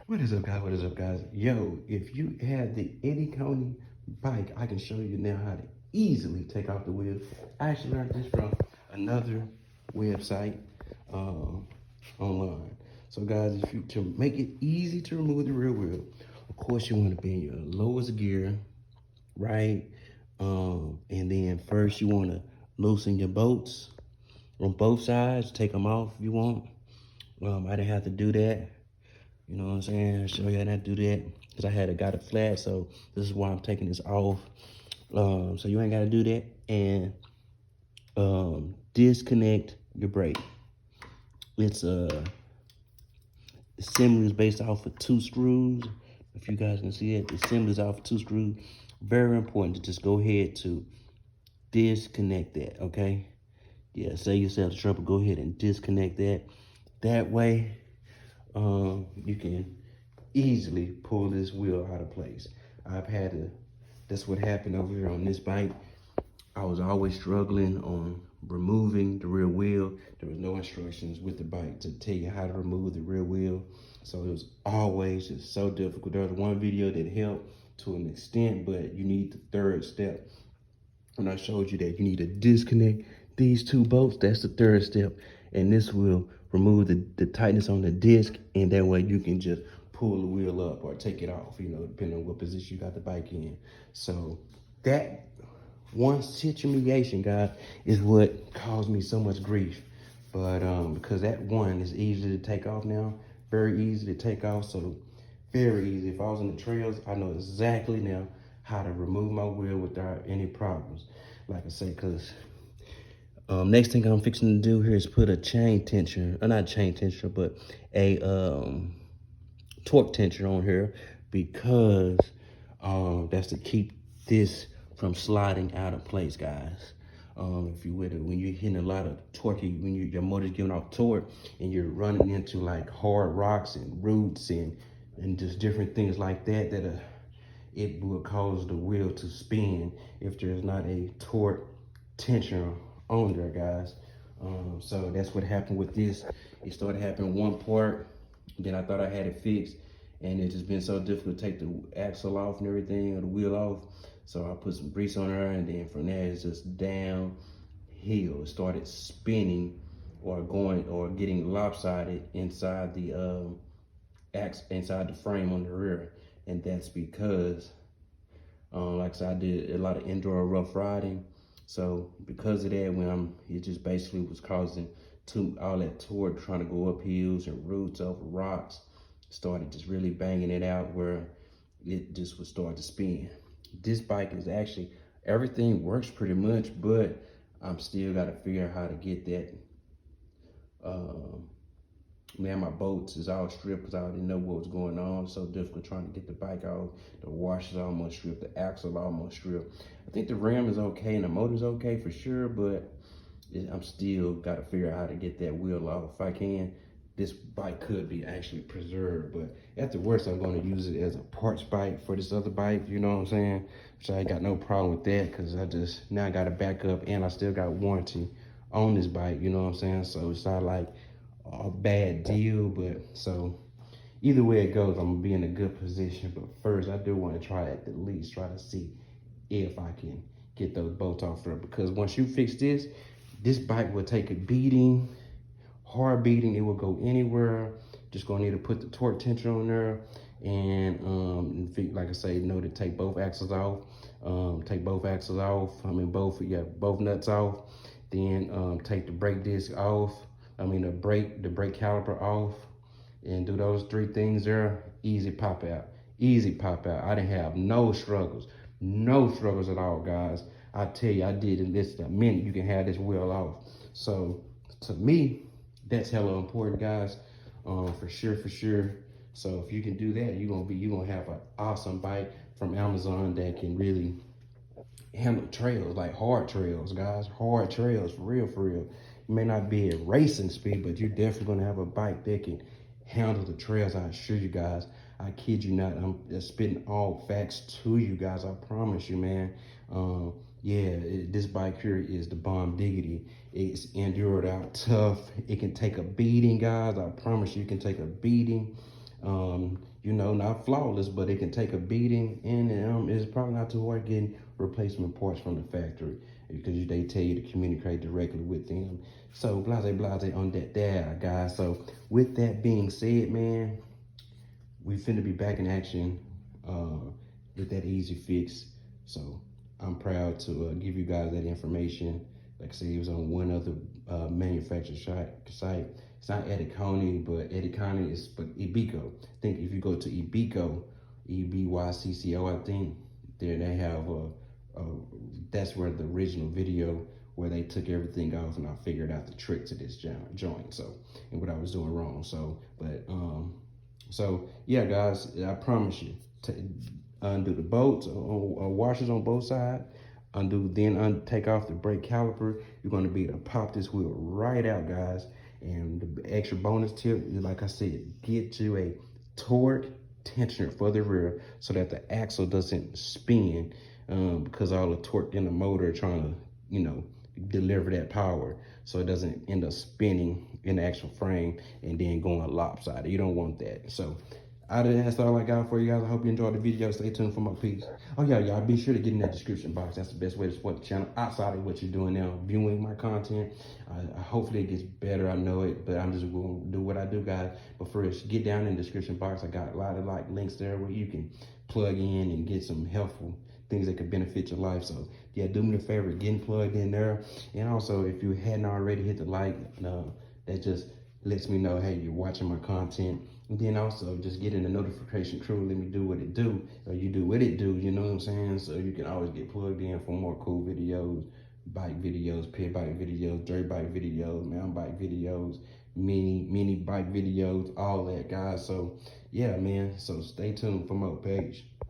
What is up, guys? What is up, guys? Yo, if you had the Edikani bike, I can show you now how to easily take off the wheel. I actually learned this from another website online. So, guys, if you to make it easy to remove the rear wheel, of course you want to be in your lowest gear, right? And then first you want to loosen your bolts on both sides. Take them off if you want. I didn't have to do that. You know what I'm saying? Show you how to do that because got it flat. So this is why I'm taking this off. So you ain't got to do that. And disconnect your brake. It's assembly is based off of 2 screws. If you guys can see it, the assembly is off of 2 screws. Very important to just go ahead to disconnect that. Okay. Yeah. Save yourself the trouble. Go ahead and disconnect that. That way, you can easily pull this wheel out of place. That's what happened over here on this bike. I was always struggling on removing the rear wheel. There was no instructions with the bike to tell you how to remove the rear wheel. So it was always just so difficult. There was one video that helped to an extent, but you need the 3rd step. When I showed you that you need to disconnect these 2 bolts, that's the 3rd step. And this will remove the tightness on the disc, and that way you can just pull the wheel up or take it off, depending on what position you got the bike in. So that one situation, guys, is what caused me so much grief. But because that one is easy to take off now, very easy to take off, so very easy. If I was in the trails, I know exactly now how to remove my wheel without any problems. Like I say, because next thing I'm fixing to do here is put a chain tensioner, not chain tensioner, but a torque tensioner on here, because that's to keep this from sliding out of place, guys. If you would, when you're hitting a lot of torque, when your motor's giving off torque and you're running into like hard rocks and roots and just different things like that, it will cause the wheel to spin if there's not a torque tensioner on there, guys. So that's what happened with this. It started happening one part, then I thought I had it fixed, and it just been so difficult to take the axle off and everything, or the wheel off. So I put some grease on there, and then from there it's just downhill. It started spinning or getting lopsided inside the inside the frame on the rear. And that's because like I said, I did a lot of indoor rough riding. So because of that, it just basically was causing all that torque trying to go up hills and roots over rocks, started just really banging it out where it just would start to spin. This bike is actually, everything works pretty much, but I'm still got to figure out how to get that. Man, my bolts is all stripped because I already know what was going on. So difficult trying to get the bike off. The washer's almost stripped, the axle almost stripped. I think the rim is okay and the motor's okay for sure, but I'm still got to figure out how to get that wheel off. If I can, this bike could be actually preserved, but at the worst, I'm going to use it as a parts bike for this other bike, you know what I'm saying? So I ain't got no problem with that, because now I got a backup and I still got warranty on this bike, you know what I'm saying? So it's not like a bad deal, but so either way it goes, I'm gonna be in a good position. But first, I do want to try at the least, try to see if I can get those bolts off there, because once you fix this bike will take a beating, hard beating. It will go anywhere. Just gonna need to put the torque tensioner on there, and like I say, know to take both axles off. Take both axles off. Both nuts off. Then take the brake disc off. The brake caliper off, and do those 3 things there. Easy pop out. Easy pop out. I didn't have no struggles at all, guys. I tell you, I did in this a minute. You can have this wheel off. So to me, that's hella important, guys. For sure. So if you can do that, you're gonna have an awesome bike from Amazon that can really handle trails, like hard trails, guys. Hard trails, for real. You may not be at racing speed, but you're definitely gonna have a bike that can handle the trails. I assure you guys. I kid you not. I'm just spitting all facts to you guys. I promise you, man. This bike here is the bomb diggity. It's endured out tough. It can take a beating, guys. I promise you, it can take a beating. You know, not flawless, but it can take a beating, and it's probably not too hard getting replacement parts from the factory because they tell you to communicate directly with them. So blase on that there, guys. So with that being said, man, we finna be back in action with that easy fix. So I'm proud to give you guys that information. Like I said, it was on one other manufacturer site. It's not Edikani, but Edikani is but ebike. I think if you go to ebike, EBYCCO, I think there they have that's where the original video where they took everything off and I figured out the trick to this joint. So and what I was doing wrong. So yeah, guys, I promise you, undo the bolts or washers on both sides. Take off the brake caliper. You're going to be able to pop this wheel right out, guys. And the extra bonus tip, like I said, get you a torque tensioner for the rear so that the axle doesn't spin because all the torque in the motor trying to, deliver that power, so it doesn't end up spinning in the actual frame and then going lopsided. You don't want that. So that's all I got for you guys. I hope you enjoyed the video. Stay tuned for more piece. Oh yeah, y'all be sure to get in that description box. That's the best way to support the channel outside of what you're doing now, viewing my content. Hopefully it gets better. I know it, but I'm just going to do what I do, guys. But first, get down in the description box. I got a lot of links there where you can plug in and get some helpful things that could benefit your life. So yeah, do me a favor, getting plugged in there. And also, if you hadn't already, hit the like. That just lets me know, hey, you're watching my content. And then also just get in the notification crew. Let me do what it do, or you do what it do. You know what I'm saying? So you can always get plugged in for more cool videos, bike videos, pit bike videos, dirt bike videos, mountain bike videos, mini bike videos, all that, guys. So yeah, man. So stay tuned for more page.